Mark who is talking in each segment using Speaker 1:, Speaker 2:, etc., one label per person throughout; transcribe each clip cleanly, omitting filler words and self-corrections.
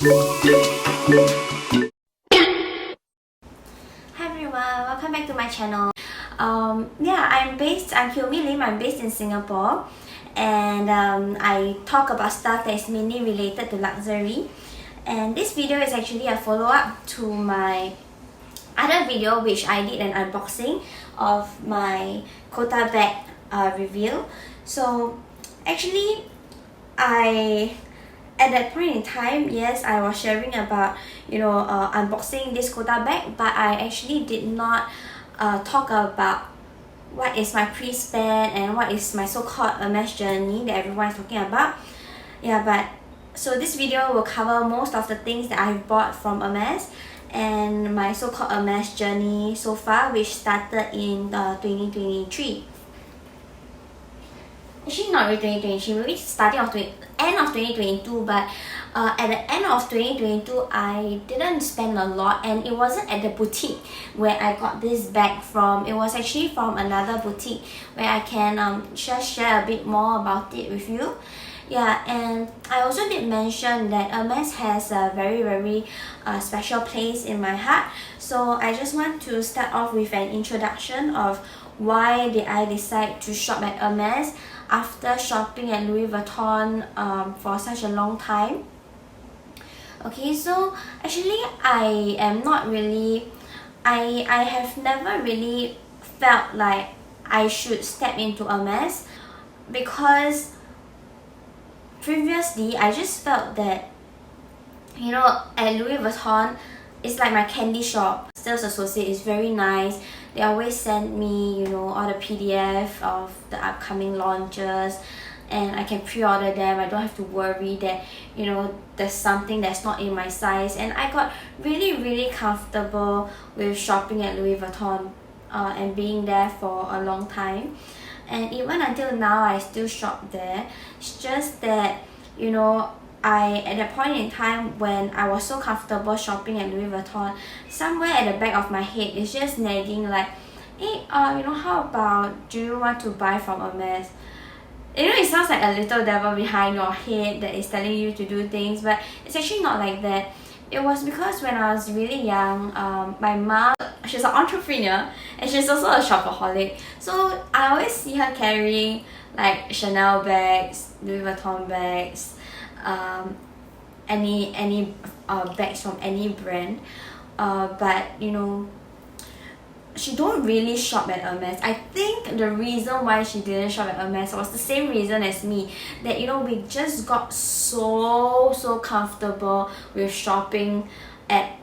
Speaker 1: Hi everyone, welcome back to my channel. I'm Kiyomi Lim. I'm based in Singapore, and I talk about stuff that is mainly related to luxury. And this video is actually a follow-up to my other video, which I did an unboxing of my Quota bag review. So actually, at that point in time, yes, I was sharing about unboxing this Quota bag, but I actually did not talk about what is my pre-spend and what is my so-called Hermes journey that everyone is talking about. So this video will cover most of the things that I've bought from Hermes and my so-called Hermes journey so far, which started in 2023. Actually, not really 2023, maybe starting of end of 2022, but at the end of 2022, I didn't spend a lot, and it wasn't at the boutique where I got this bag from. It was actually from another boutique where I can just share a bit more about it with you. Yeah, and I also did mention that Hermes has a very special place in my heart. So I just want to start off with an introduction of why did I decide to shop at Hermes after shopping at Louis Vuitton for such a long time. Okay, so actually I have never really felt like I should step into Hermes, because previously I just felt that at Louis Vuitton it's like my candy shop. Sales associate is very nice. They always send me all the PDF of the upcoming launches, and I can pre-order them. I don't have to worry that there's something that's not in my size, and I got really comfortable with shopping at Louis Vuitton and being there for a long time. And even until now I still shop there. It's just that at that point in time when I was so comfortable shopping at Louis Vuitton, somewhere at the back of my head it's just nagging like, hey, how about, do you want to buy from Hermes? It sounds like a little devil behind your head that is telling you to do things, but it's actually not like that. It was because when I was really young, my mom, she's an entrepreneur and she's also a shopaholic. So I always see her carrying like Chanel bags, Louis Vuitton bags, any bags from any brand, but she don't really shop at Hermes. I think the reason why she didn't shop at Hermes was the same reason as me, that we just got so comfortable with shopping at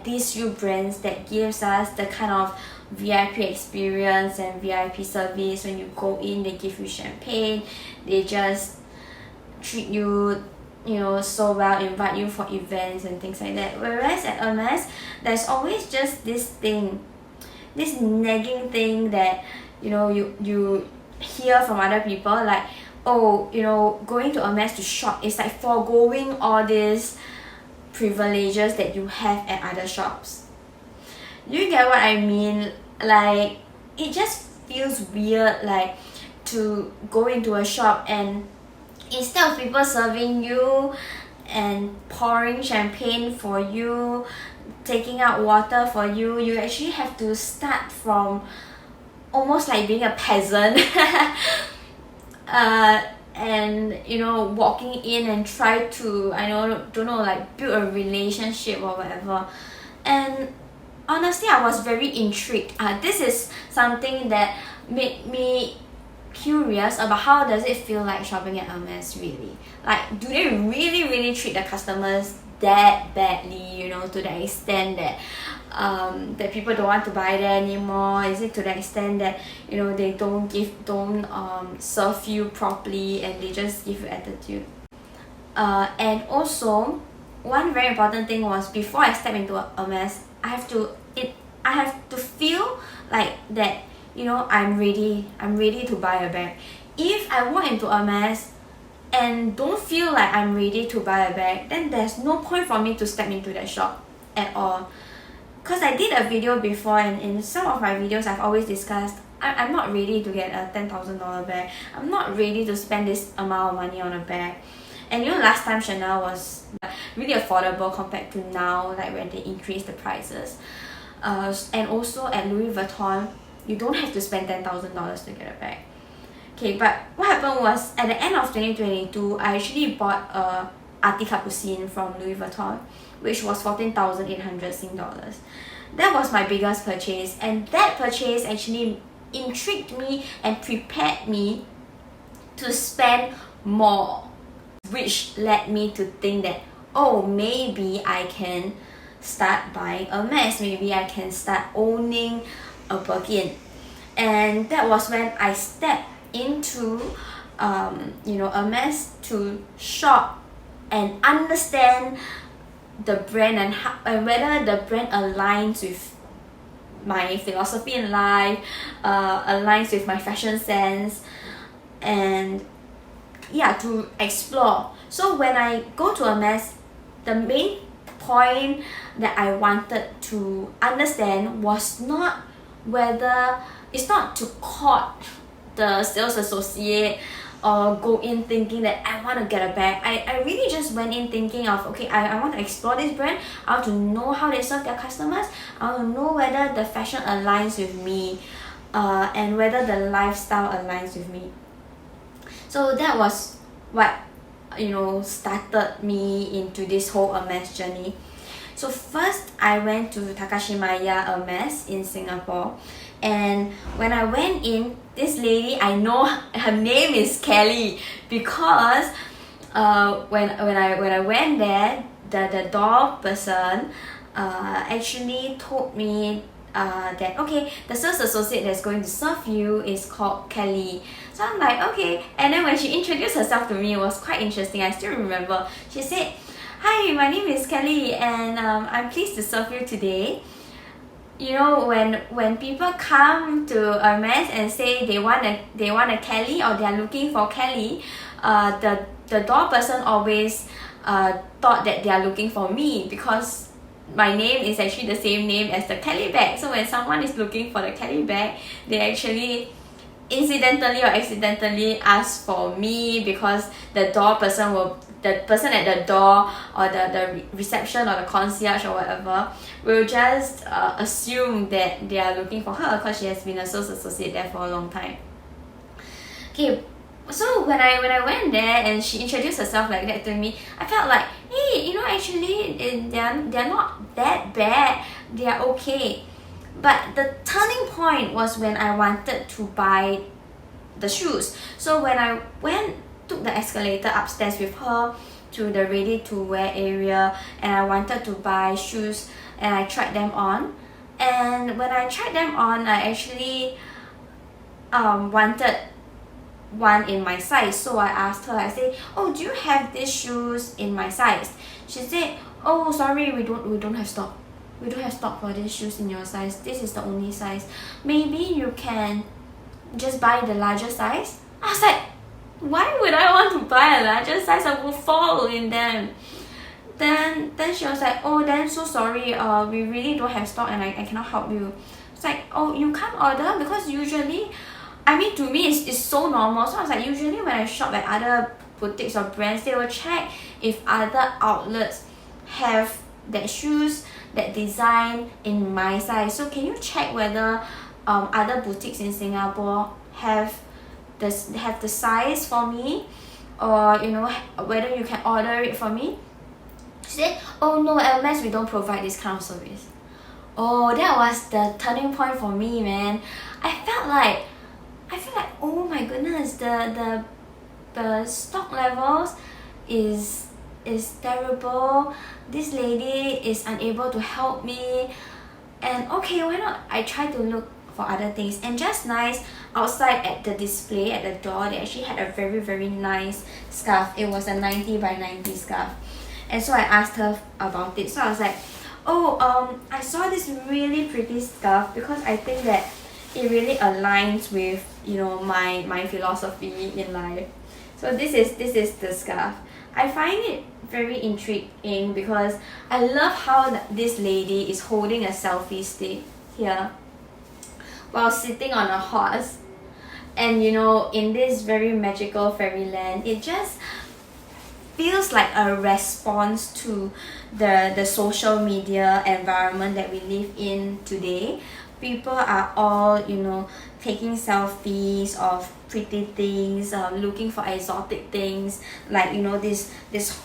Speaker 1: these few brands that gives us the kind of VIP experience and VIP service. When you go in, they give you champagne, they just treat you so well, invite you for events and things like that. Whereas at Hermes, there's always just this nagging thing that you hear from other people, like, oh, going to Hermes to shop is like foregoing all these privileges that you have at other shops. You get what I mean? Like, it just feels weird, like, to go into a shop and instead of people serving you and pouring champagne for you, taking out water for you, you actually have to start from almost like being a peasant and walking in and try to like build a relationship or whatever. And honestly, I was very intrigued. This is something that made me curious about how does it feel like shopping at Hermes really. Like, do they really treat the customers that badly, to the extent that that people don't want to buy there anymore? Is it to the extent that they don't serve you properly and they just give you attitude? And also, one very important thing was, before I step into Hermes, I have to feel like that I'm ready to buy a bag. If I walk into Hermes and don't feel like I'm ready to buy a bag, then there's no point for me to step into that shop at all. Because I did a video before, and in some of my videos I've always discussed I'm not ready to get a $10,000 bag. I'm not ready to spend this amount of money on a bag. And you know, last time Chanel was really affordable compared to now, like when they increased the prices. And also at Louis Vuitton, you don't have to spend $10,000 to get a bag. Okay, but what happened was at the end of 2022, I actually bought a Ati Capucine from Louis Vuitton, which was 14,800 Sing dollars. That was my biggest purchase, and that purchase actually intrigued me and prepared me to spend more, which led me to think that, oh, maybe I can start buying Hermes, maybe I can start owning a Birkin. And that was when I stepped into Hermes to shop and understand the brand and whether the brand aligns with my philosophy in life, aligns with my fashion sense, and yeah, to explore. So when I go to Hermes, the main point that I wanted to understand was not whether it's not to court the sales associate or go in thinking that I want to get a bag. I really just went in thinking of, okay, I want to explore this brand. I want to know how they serve their customers. I want to know whether the fashion aligns with me, and whether the lifestyle aligns with me. So that was what started me into this whole Hermes journey. So first I went to Takashimaya Hermes in Singapore, and when I went in, this lady, I know her name is Kelly, because when I went there, the door person actually told me that, okay, the sales associate that's going to serve you is called Kelly. So I'm like, okay. And then when she introduced herself to me, it was quite interesting. I still remember. She said, "Hi, my name is Kelly, and I'm pleased to serve you today." You know, when people come to Hermes and say they want a Kelly, or they are looking for Kelly, the door person always thought that they are looking for me, because my name is actually the same name as the Kelly bag. So when someone is looking for the Kelly bag, they actually incidentally or accidentally ask for me, because the person at the door, or the reception, or the concierge, or whatever, will just assume that they are looking for her because she has been a sales associate there for a long time. Okay, so when I went there and she introduced herself like that to me, I felt like, hey, actually they're not that bad, they are okay. But the turning point was when I wanted to buy the shoes. So when I took the escalator upstairs with her to the ready to wear area, and I wanted to buy shoes, and I tried them on. And when I tried them on, I actually wanted one in my size. So I asked her, I said, "Oh, do you have these shoes in my size?" She said, "Oh, sorry, we don't have stock. We don't have stock for these shoes in your size. This is the only size. Maybe you can just buy the larger size." I was like, why would I want to buy a larger size? I will fall in them. Then she was like, "Oh, then so sorry, we really don't have stock, and I cannot help you." It's like, "Oh, you can't order?" Because usually, I mean, to me it's so normal. So I was like, usually when I shop at other boutiques or brands, they will check if other outlets have that shoes, that design in my size. So can you check whether other boutiques in Singapore have the size for me, or whether you can order it for me? She said, "Oh no, Hermes, we don't provide this kind of service." Oh, that was the turning point for me, man. I feel like, oh my goodness, the stock levels is terrible. This lady is unable to help me, and okay, why not I try to look for other things. And just nice, outside at the display at the door, they actually had a very, very nice scarf. It was a 90 by 90 scarf, and so I asked her about it. So I was like, "Oh, I saw this really pretty scarf, because I think that it really aligns with my philosophy in life." So this is the scarf. I find it very intriguing because I love how this lady is holding a selfie stick here while sitting on a horse, and in this very magical fairyland, it just feels like a response to the social media environment that we live in today. People are all, you know, taking selfies of pretty things, looking for exotic things, like, you know, this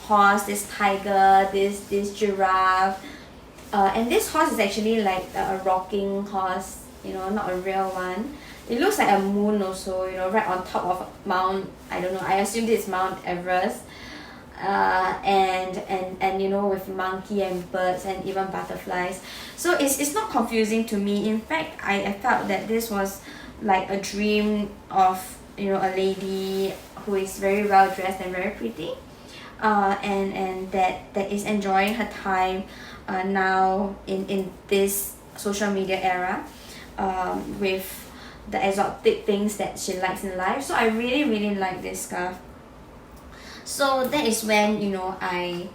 Speaker 1: horse, this tiger, this giraffe, and this horse is actually like a rocking horse, you know, not a real one. It looks like a moon also, you know, right on top of Mount, I don't know, I assume this is Mount Everest. And you know, with monkey and birds and even butterflies. So it's not confusing to me. In fact, I felt that this was like a dream of, you know, a lady who is very well dressed and very pretty, and that is enjoying her time now in this social media era, with the exotic things that she likes in life. So I really like this scarf. So that is when, you know, I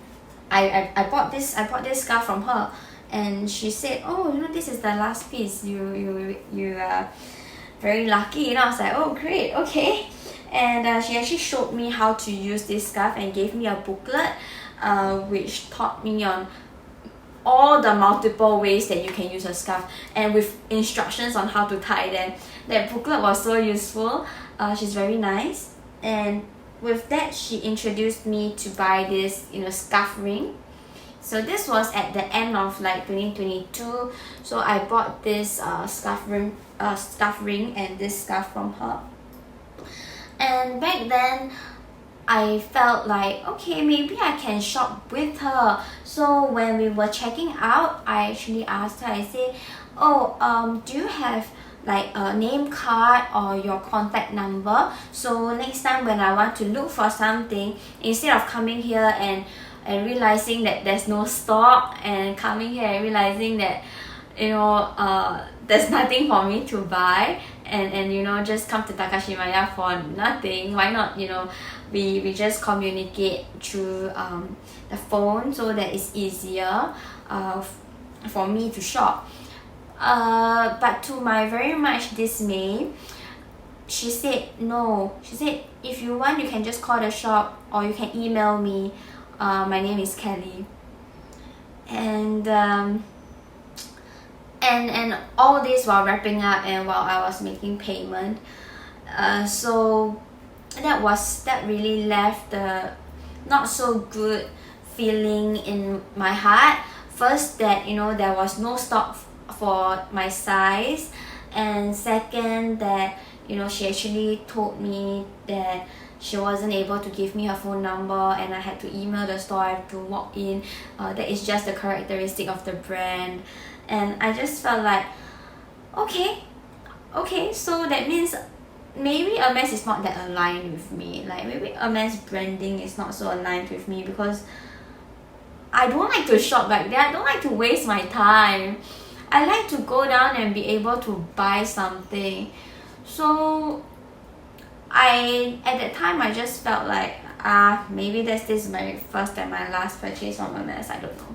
Speaker 1: bought this scarf from her, and she said, oh, you know, this is the last piece, you are very lucky, you know. I was like, oh great, okay. And she actually showed me how to use this scarf and gave me a booklet, which taught me on all the multiple ways that you can use a scarf, and with instructions on how to tie them. That booklet was so useful. She's very nice. And with that, she introduced me to buy this, you know, scarf ring. So this was at the end of like 2022. So I bought this scarf ring and this scarf from her. And back then, I felt like, okay, maybe I can shop with her. So when we were checking out, I actually asked her, I said, oh, do you have like a name card or your contact number, so next time when I want to look for something, instead of coming here and realizing that there's no stock, and coming here and realizing that, you know, there's nothing for me to buy, and you know, just come to Takashimaya for nothing, why not, you know, we just communicate through the phone, so that it's easier for me to shop. But to my very much dismay, she said no. She said, if you want, you can just call the shop or you can email me. My name is Kelly. And all this while wrapping up and while I was making payment. So that really left the not so good feeling in my heart. First, that, you know, there was no stock for my size, and second, that, you know, she actually told me that she wasn't able to give me her phone number, and I had to email the store, I had to walk in. That is just the characteristic of the brand. And I just felt like, okay, so that means maybe Hermes is not that aligned with me. Like, maybe Hermes branding is not so aligned with me, because I don't like to shop like that. I don't like to waste my time. I like to go down and be able to buy something. So at that time, I just felt like, maybe this is my first and my last purchase from Hermes, I don't know.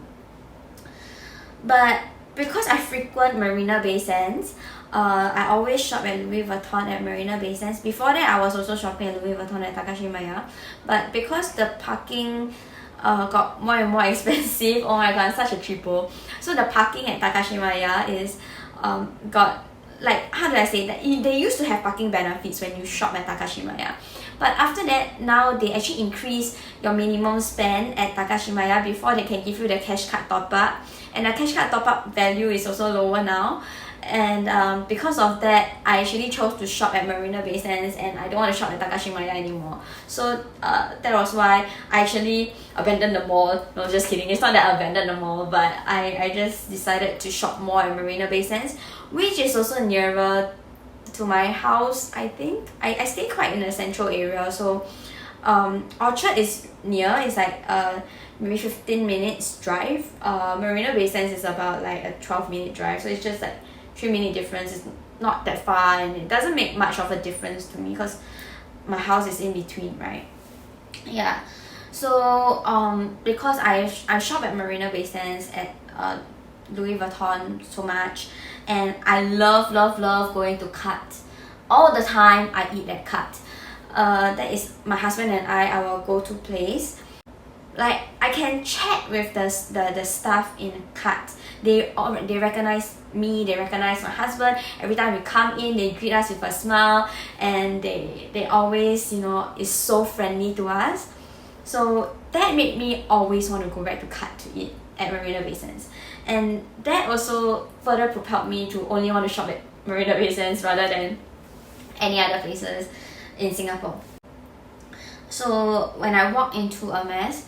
Speaker 1: But because I frequent Marina Bay Sands, I always shop at Louis Vuitton at Marina Bay Sands. Before that, I was also shopping at Louis Vuitton at Takashimaya. But because the parking got more and more expensive, oh my god, I'm such a cheapo. So the parking at Takashimaya is got, like, how do I say that? They used to have parking benefits when you shop at Takashimaya. But after that, now they actually increase your minimum spend at Takashimaya before they can give you the cash card top up. And the cash card top up value is also lower now. And because of that, I actually chose to shop at Marina Bay Sands, and I don't want to shop at Takashimaya anymore. So that was why I actually abandoned the mall. No, just kidding. It's not that I abandoned the mall, but I just decided to shop more at Marina Bay Sands, which is also nearer to my house, I think. I stay quite in a central area, so Orchard is near. It's like maybe 15 minutes drive. Marina Bay Sands is about like a 12-minute drive, so it's just like 3-minute difference. Is not that far, and it doesn't make much of a difference to me because my house is in between, right? Yeah. So because I shop at Marina Bay Sands at Louis Vuitton so much, and I love going to Cut. All the time I eat at Cut. That is my husband and I, our go-to place. like I can chat with the staff in Cut. They recognize me, they recognize my husband. Every time we come in, they greet us with a smile, and they always, you know, is so friendly to us. So that made me always want to go back to Cut to eat at Marina Bay Sands. And that also further propelled me to only want to shop at Marina Bay Sands rather than any other places in Singapore. So when I walked into Hermes,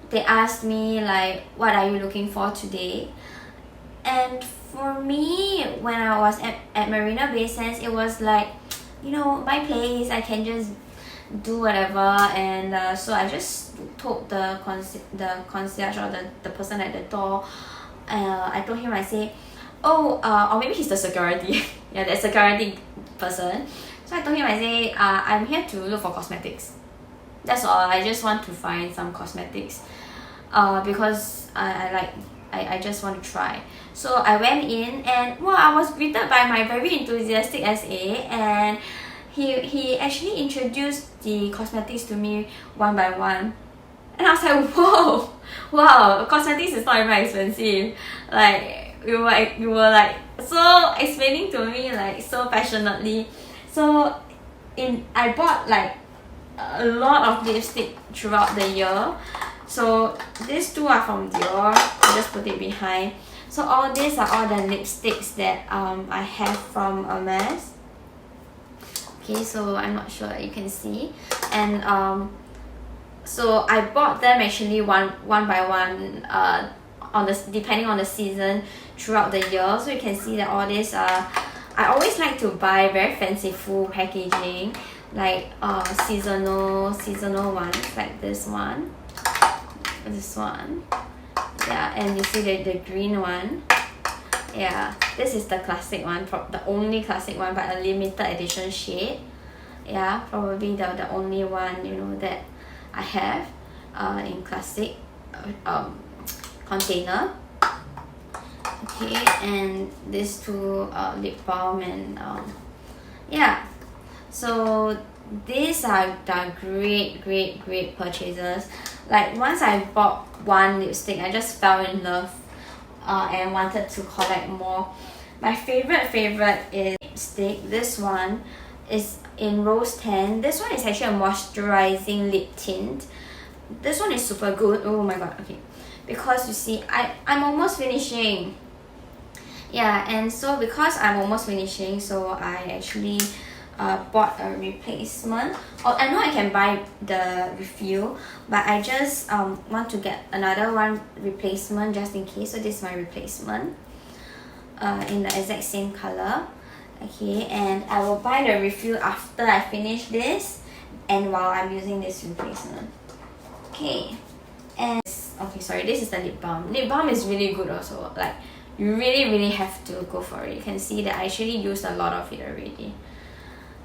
Speaker 1: they asked me like, what are you looking for today? And for me, when I was at Marina Bay Sands, it was like, you know, my place, I can just do whatever. And so I just told the concierge or the person at the door, I told him, I say, oh, or maybe he's the security. Yeah, the security person. So I told him, I say, I'm here to look for cosmetics. That's all. I just want to find some cosmetics, because I just want to try. So I went in, and well, I was greeted by my very enthusiastic SA, and he actually introduced the cosmetics to me one by one. And I was like, whoa, wow, cosmetics is not even expensive. Like you were like so explaining to me like so passionately. So I bought like a lot of lipstick throughout the year. So these two are from Dior. I just put it behind. So all these are all the lipsticks that I have from Hermes. Okay, so I'm not sure you can see. And so I bought them actually one by one depending on the season throughout the year. So you can see that all these are, I always like to buy very fanciful packaging, like seasonal ones, like this one, yeah, and you see the green one. Yeah, this is the classic one, the only classic one, but a limited edition shade. Yeah, probably the only one, you know, that I have in classic container. Okay, and these two lip balm, and yeah, so these are the great purchases. Like once I bought one lipstick, I just fell in love and wanted to collect more. My favorite is lipstick. This one is in Rose 10. This one is actually a moisturizing lip tint. This one is super good. Oh my god, okay. Because you see, I'm almost finishing. Yeah, and so because I'm almost finishing, so I actually bought a replacement. Oh, I know I can buy the refill, but I just want to get another one replacement just in case. So this is my replacement in the exact same color. Okay, and I will buy the refill after I finish this and while I'm using this replacement. Okay, and okay, sorry, this is the lip balm. Lip balm is really good also. Like you really have to go for it. You can see that I actually used a lot of it already.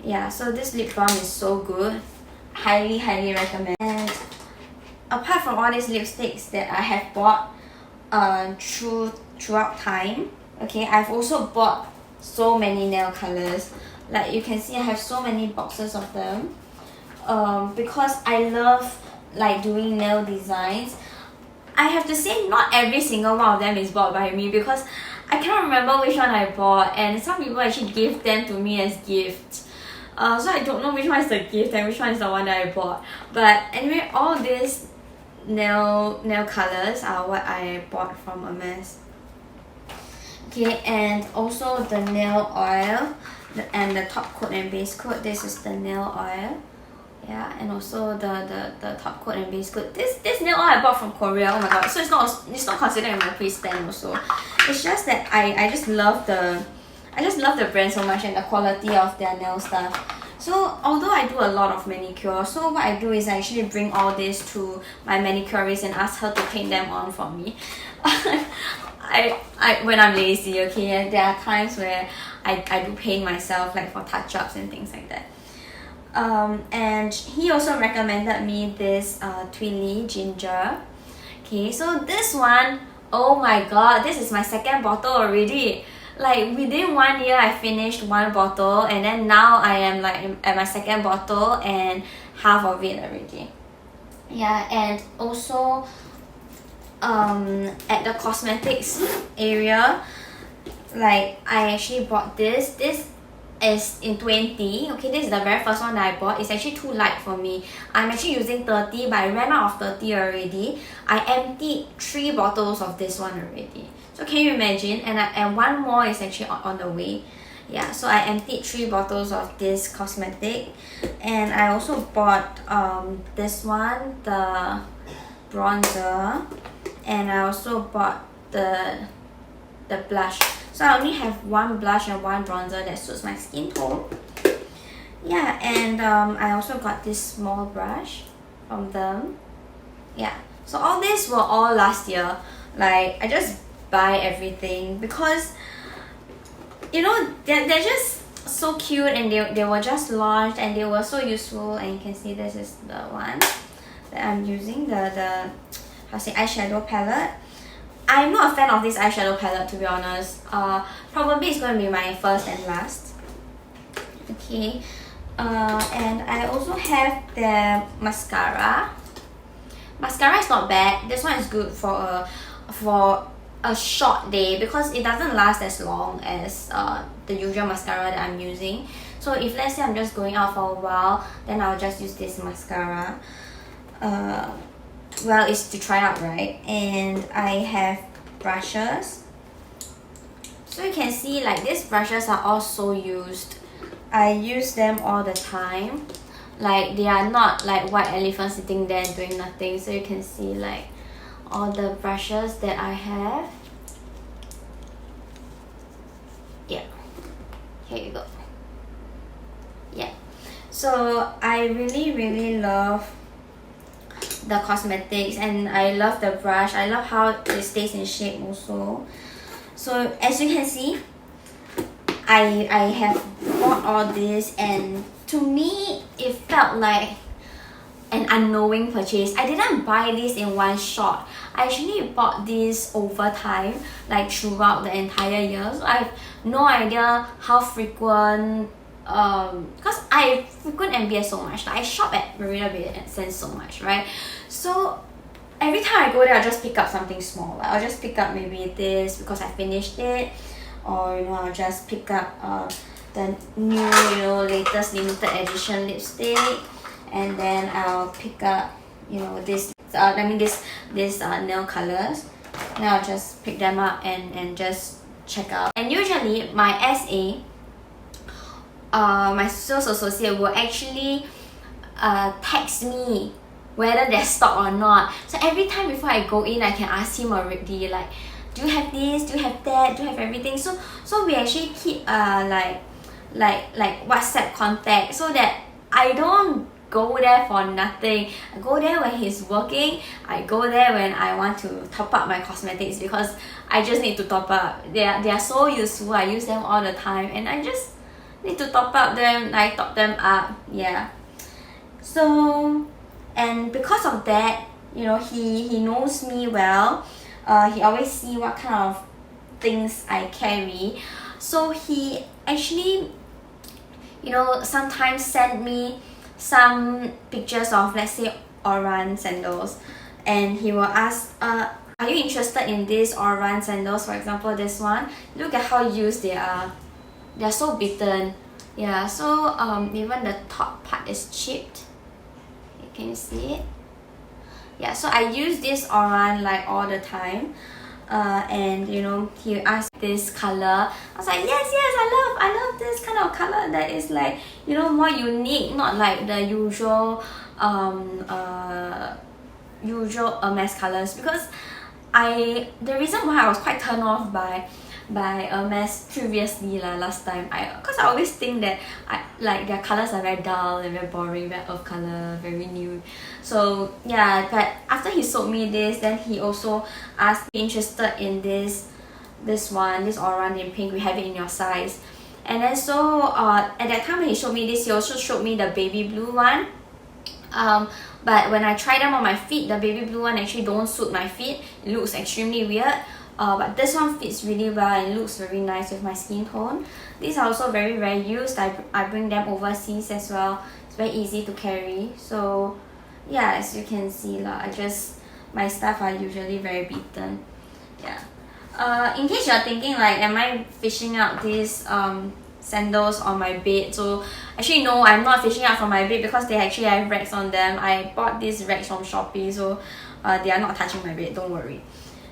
Speaker 1: Yeah, so this lip balm is so good. Highly recommend. And apart from all these lipsticks that I have bought throughout time, okay, I've also bought so many nail colors. Like you can see, I have so many boxes of them because I love like doing nail designs. I have to say, not every single one of them is bought by me because I cannot remember which one I bought, and some people actually give them to me as gifts. So I don't know which one is the gift and which one is the one that I bought. But anyway, all these nail colors are what I bought from Hermes. Okay, and also the nail oil and the top coat and base coat. This is the nail oil. Yeah, and also the top coat and base coat. This nail oil I bought from Korea. Oh my god! So it's not considered in my pre-stand also. It's just that I just love the brand so much and the quality of their nail stuff. So although I do a lot of manicure, so what I do is I actually bring all this to my manicurist and ask her to paint them on for me. When I'm lazy, okay, and there are times where I do paint myself, like for touch-ups and things like that. And he also recommended me this Twilly ginger. Okay, so this one, oh my god, this is my second bottle already. Like within 1 year I finished one bottle, and then now I am like at my second bottle and half of it already. Yeah, and also at the cosmetics area, like I actually bought this. This is in 20. Okay, this is the very first one that I bought. It's actually too light for me. I'm actually using 30, but I ran out of 30 already. I emptied 3 bottles of this one already. So can you imagine? And one more is actually on the way. Yeah, so I emptied 3 bottles of this cosmetic. And I also bought this one, the bronzer. And I also bought the blush. So I only have 1 blush and 1 bronzer that suits my skin tone. Yeah, and I also got this small brush from them. Yeah, so all these were all last year. Like, I just buy everything because, you know, they're just so cute, and they were just launched and they were so useful. And you can see this is the one that I'm using, the how to say, eyeshadow palette. I'm not a fan of this eyeshadow palette, to be honest. Probably it's going to be my first and last. Okay, and I also have the mascara. Mascara is not bad. This one is good for a short day because it doesn't last as long as the usual mascara that I'm using. So if let's say I'm just going out for a while, then I'll just use this mascara. Well, it's to try out, right? And I have brushes. So you can see, like, these brushes are all so used. I use them all the time. Like, they are not like white elephants sitting there doing nothing. So you can see, like, all the brushes that I have. Yeah, here you go. Yeah, so I really love the cosmetics, and I love the brush. I love how it stays in shape also. So as you can see, I have bought all this, and to me it felt like an unknowing purchase. I didn't buy this in one shot. I actually bought this over time, like throughout the entire year. So I have no idea how frequent, because I frequent MBS so much. Like, I shop at Marina Bay Sands so much, right? So every time I go there, I'll just pick up something small. Like, I'll just pick up maybe this because I finished it, or you know, I'll just pick up the new, you know, latest limited edition lipstick, and then I'll pick up, you know, this nail colors, and I'll just pick them up and just check out. And usually my SA, my sales associate will actually text me whether there's stock or not. So every time before I go in, I can ask him already, like, do you have this, do you have that, do you have everything? So we actually keep like WhatsApp contact, so that I don't go there for nothing. I go there when he's working. I go there when I want to top up my cosmetics, because I just need to top up. They are so useful. I use them all the time, and I just need to top up them. I top them up. Yeah. So, and because of that, you know, he knows me well. He always see what kind of things I carry. So he actually, you know, sometimes send me some pictures of, let's say, Oran sandals, and he will ask, are you interested in this Oran sandals? For example, this one, look at how used they are. They're so beaten. Yeah, so even the top part is chipped. Can you see it? Yeah, so I use this Oran like all the time. And you know, he asked this color. I was like, yes, I love this kind of color that is, like, you know, more unique, not like the usual Hermes colors. Because the reason why I was quite turned off by Hermes previously, last time, because I always think that like their colors are very dull and very boring, very earth color, very nude. So yeah, but after he sold me this, then he also asked me interested in this Oran in pink. We have it in your size. And then so at that time when he showed me this, he also showed me the baby blue one. But when I try them on my feet, the baby blue one actually don't suit my feet. It looks extremely weird. But this one fits really well and looks very nice with my skin tone. These are also very used. I bring them overseas as well. It's very easy to carry. So yeah, as you can see lah, my stuff are usually very beaten. Yeah. In case you're thinking like, am I fishing out these sandals on my bed? So actually no, I'm not fishing out from my bed because they actually have racks on them. I bought these racks from Shopee, so they are not touching my bed, don't worry.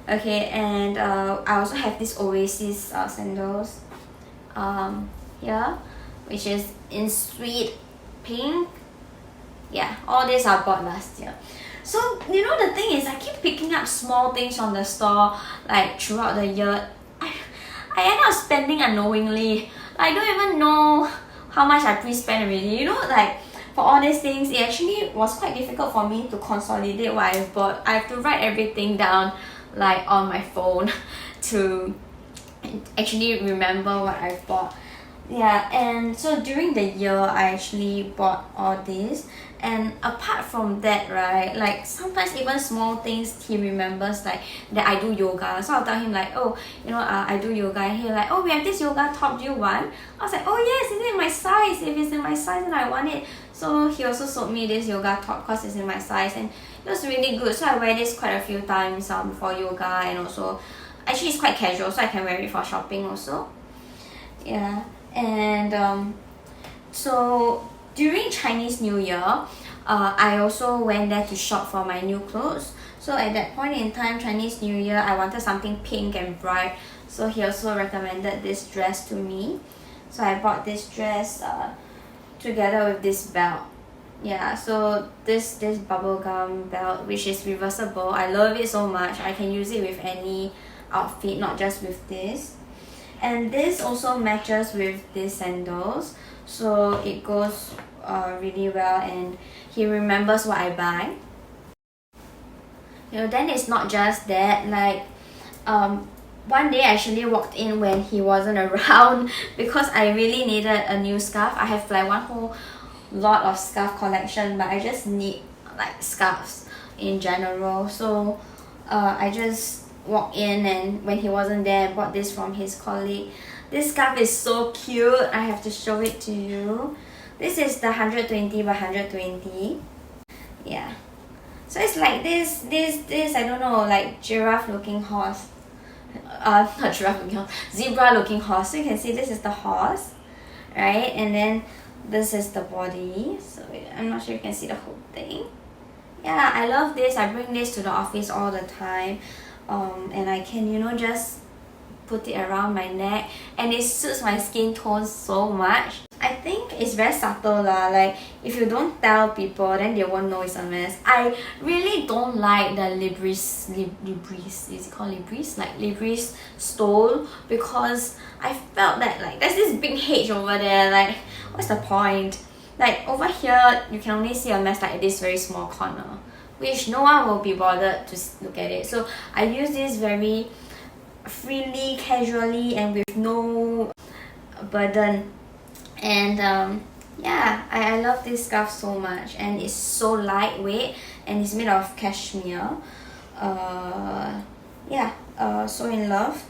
Speaker 1: Okay, and I also have this Oasis sandals here, which is in sweet pink. Yeah, all these I bought last year. So you know, the thing is, I keep picking up small things from the store like throughout the year. I end up spending unknowingly. I don't even know how much I pre-spent already. You know, like for all these things, it actually was quite difficult for me to consolidate what I bought. I have to write everything down like on my phone to actually remember what I bought. Yeah, and so during the year I actually bought all this, and apart from that, right, like sometimes even small things he remembers, like that I do yoga. So I'll tell him like, oh, you know, I do yoga, and he'll like, oh, we have this yoga top, do you want? I was like, oh yes, is it in my size? If it's in my size, then I want it. So he also sold me this yoga top because it's in my size, and it was really good. So I wear this quite a few times for yoga, and also actually it's quite casual, so I can wear it for shopping also. Yeah. And so during Chinese New Year, I also went there to shop for my new clothes. So at that point in time, Chinese New Year, I wanted something pink and bright, so he also recommended this dress to me. So I bought this dress together with this belt. Yeah, so this bubblegum belt, which is reversible, I love it so much. I can use it with any outfit, not just with this. And this also matches with these sandals, so it goes really well, and he remembers what I buy. You know, then it's not just that, like one day I actually walked in when he wasn't around because I really needed a new scarf. I have like one whole lot of scarf collection, but I just need like scarves in general. So I just walked in, and when he wasn't there, I bought this from his colleague. This scarf is so cute. I have to show it to you. This is the 120 by 120. Yeah. So it's like this I don't know, like giraffe looking horse. Not giraffe looking horse, zebra looking horse. So you can see this is the horse, right? And then this is the body. So I'm not sure you can see the whole thing. Yeah, I love this. I bring this to the office all the time. And I can, you know, just put it around my neck, and it suits my skin tone so much. I think it's very subtle lah, like if you don't tell people, then they won't know it's a mess. I really don't like the Libris, is it called Libris? Like Libris stole, because I felt that like there's this big H over there, like what's the point? Like over here, you can only see a mess like this very small corner, which no one will be bothered to look at it. So I use this very freely, casually, and with no burden. And yeah, I love this scarf so much, and it's so lightweight, and it's made of cashmere. Yeah, so in love.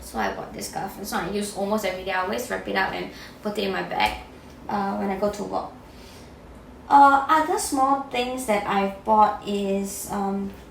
Speaker 1: So I bought this scarf. It's one I use almost every day. I always wrap it up and put it in my bag when I go to work. Other small things that I've bought is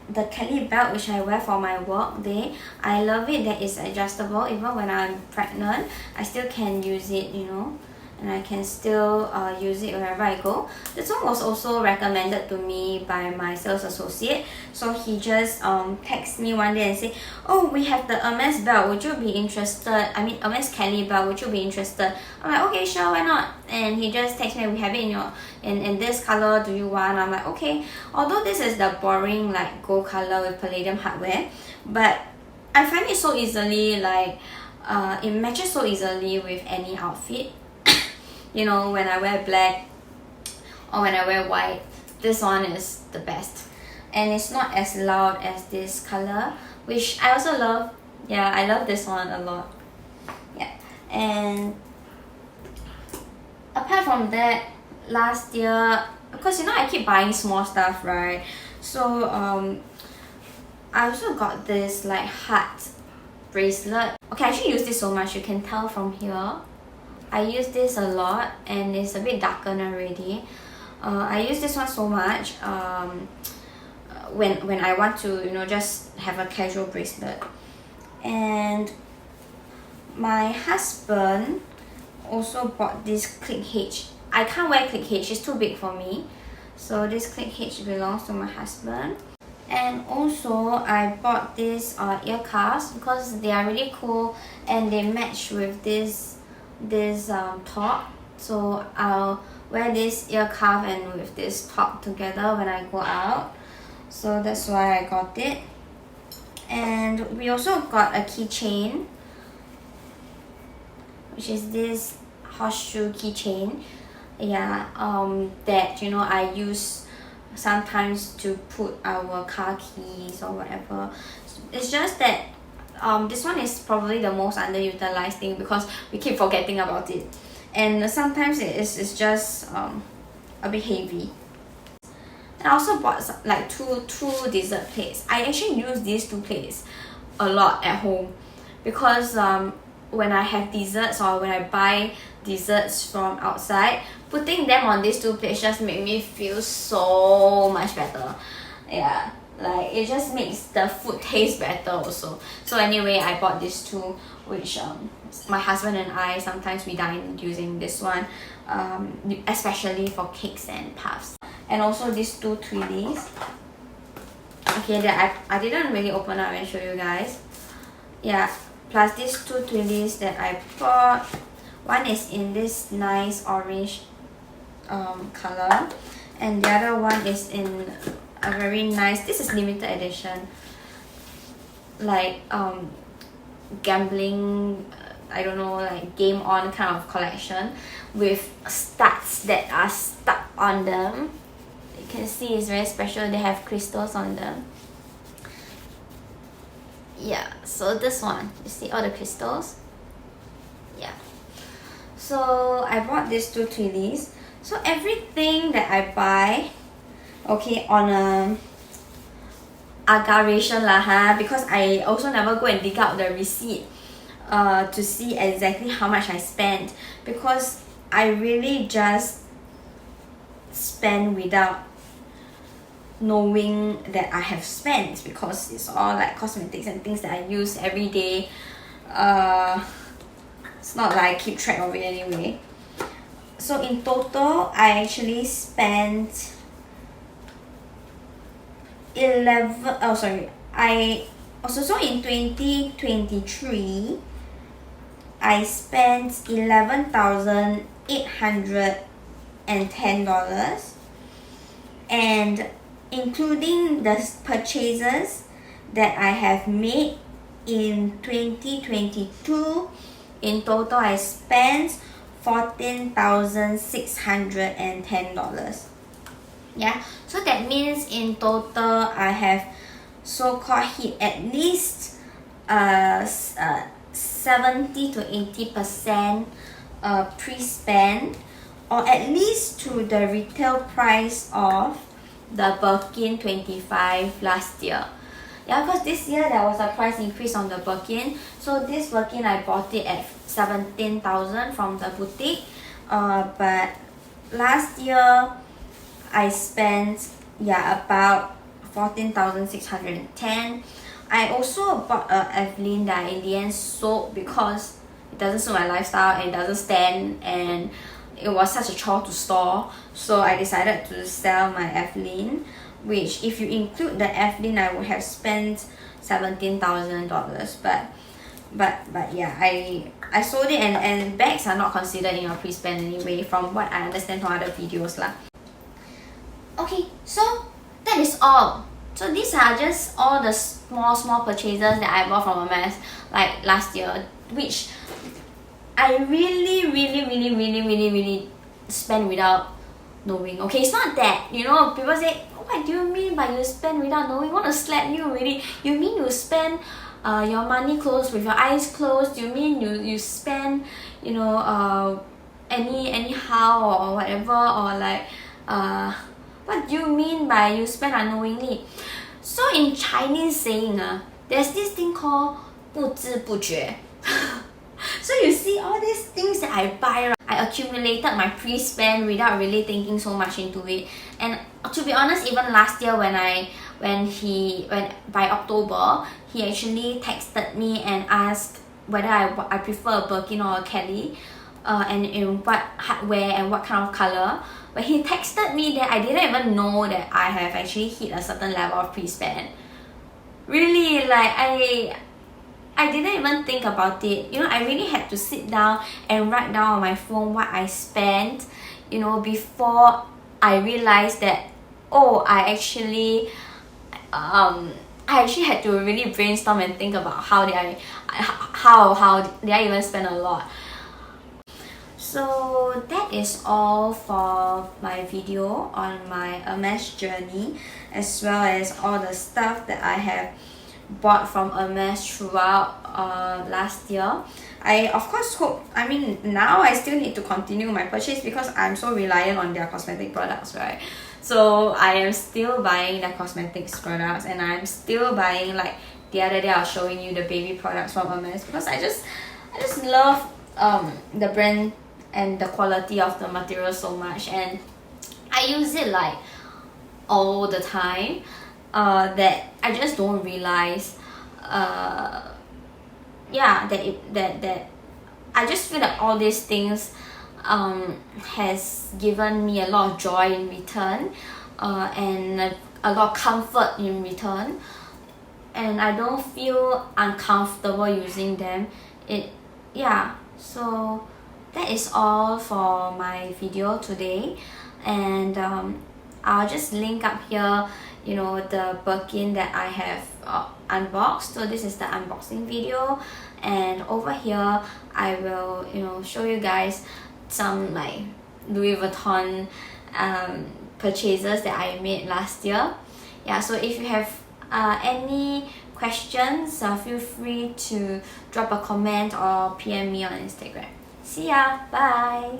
Speaker 1: the Kelly belt, which I wear for my work day. I love it that it's adjustable. Even when I'm pregnant, I still can use it, you know, and I can still use it wherever I go. This one was also recommended to me by my sales associate. So he just texted me one day and said, oh, we have the Hermes belt, would you be interested? I mean Hermes Kelly belt, would you be interested? I'm like, okay, sure, why not? And he just texted me, we have it in this color, do you want? I'm like, okay. Although this is the boring like gold color with palladium hardware, but I find it so easily, like it matches so easily with any outfit. You know, when I wear black or when I wear white, this one is the best. And it's not as loud as this color, which I also love. Yeah, I love this one a lot. Yeah, and apart from that, last year, because you know I keep buying small stuff, right? So I also got this like heart bracelet. Okay, I actually use this so much, you can tell from here. I use this a lot, and it's a bit darkened already. I use this one so much when I want to, you know, just have a casual bracelet. And my husband also bought this click H. I can't wear click H, it's too big for me. So this click H belongs to my husband. And also I bought this ear cuffs because they are really cool and they match with this top. So I'll wear this ear cuff and with this top together when I go out. So that's why I got it. And we also got a keychain, which is this horseshoe keychain. Yeah, that, you know, I use sometimes to put our car keys or whatever. It's just that this one is probably the most underutilized thing because we keep forgetting about it, and sometimes it's just a bit heavy. And I also bought like two dessert plates. I actually use these two plates a lot at home because when I have desserts or when I buy desserts from outside, putting them on these two plates just make me feel so much better. Yeah, like it just makes the food taste better also. So anyway, I bought these two, which my husband and I sometimes we dine using this one, especially for cakes and puffs. And also these two Twillies. Okay, that I didn't really open up and show you guys. Yeah, plus these two Twillies that I bought. One is in this nice orange color, and the other one is in a very nice, this is limited edition, like gambling, I don't know, like game on kind of collection with studs that are stuck on them. You can see it's very special. They have crystals on them. Yeah, so this one, you see all the crystals. Yeah, so I bought these two Twillies. So everything that I buy, okay, on a aggravation lah ha, because I also never go and dig out the receipt to see exactly how much I spent, because I really just spend without knowing that I have spent, because it's all like cosmetics and things that I use every day. It's not like I keep track of it anyway. So in total, I actually spent so in 2023, I spent $11,810, and including the purchases that I have made in 2022, in total I spent $14,610. Yeah, so that means in total I have so-called hit at least 70 to 80% pre-spend, or at least to the retail price of the Birkin 25 last year. Yeah, because this year there was a price increase on the Birkin. So this Birkin I bought it at 17,000 from the boutique, but last year I spent about 14,610. I also bought a Evelyn that I in the end sold because it doesn't suit my lifestyle and it doesn't stand, and it was such a chore to store. So I decided to sell my Evelyn, which if you include the Evelyn I would have spent $17,000. But yeah, I sold it, and bags are not considered in your pre-spend anyway, from what I understand from other videos lah. Okay, so that is all. So these are just all the small purchases that I bought from Hermes like last year, which I really spend without knowing. Okay, it's not that, you know, people say, what do you mean by you spend without knowing? I want to slap you really. You mean you spend your money closed with your eyes closed? You mean you spend, you know, anyhow or whatever, or like what do you mean by you spend unknowingly? So in Chinese saying there's this thing called 不知不觉. So you see all these things that I buy, right? I accumulated my pre-spend without really thinking so much into it. And to be honest, even last year when by October, he actually texted me and asked whether I prefer a Birkin or a Kelly, and in what hardware and what kind of color. But he texted me that I didn't even know that I have actually hit a certain level of pre-spend. Really, like I didn't even think about it. I really had to sit down and write down on my phone what I spent, before I realized that, oh, I actually had to really brainstorm and think about how did I even spend a lot. So that is all for my video on my Hermes journey, as well as all the stuff that I have bought from Hermes throughout last year. I of course hope, now I still need to continue my purchase because I'm so reliant on their cosmetic products, right? So I am still buying their cosmetics products, and I'm still buying, like the other day I was showing you the baby products from Hermes, because I just love the brand and the quality of the material so much, and I use it like all the time, that I just don't realize that I just feel that all these things has given me a lot of joy in return, and a lot of comfort in return, and I don't feel uncomfortable using them. So that is all for my video today, and I'll just link up here the Birkin that I have unboxed. So this is the unboxing video, and over here I will show you guys some like Louis Vuitton purchases that I made last year. So if you have any questions, feel free to drop a comment or PM me on Instagram. See ya, bye.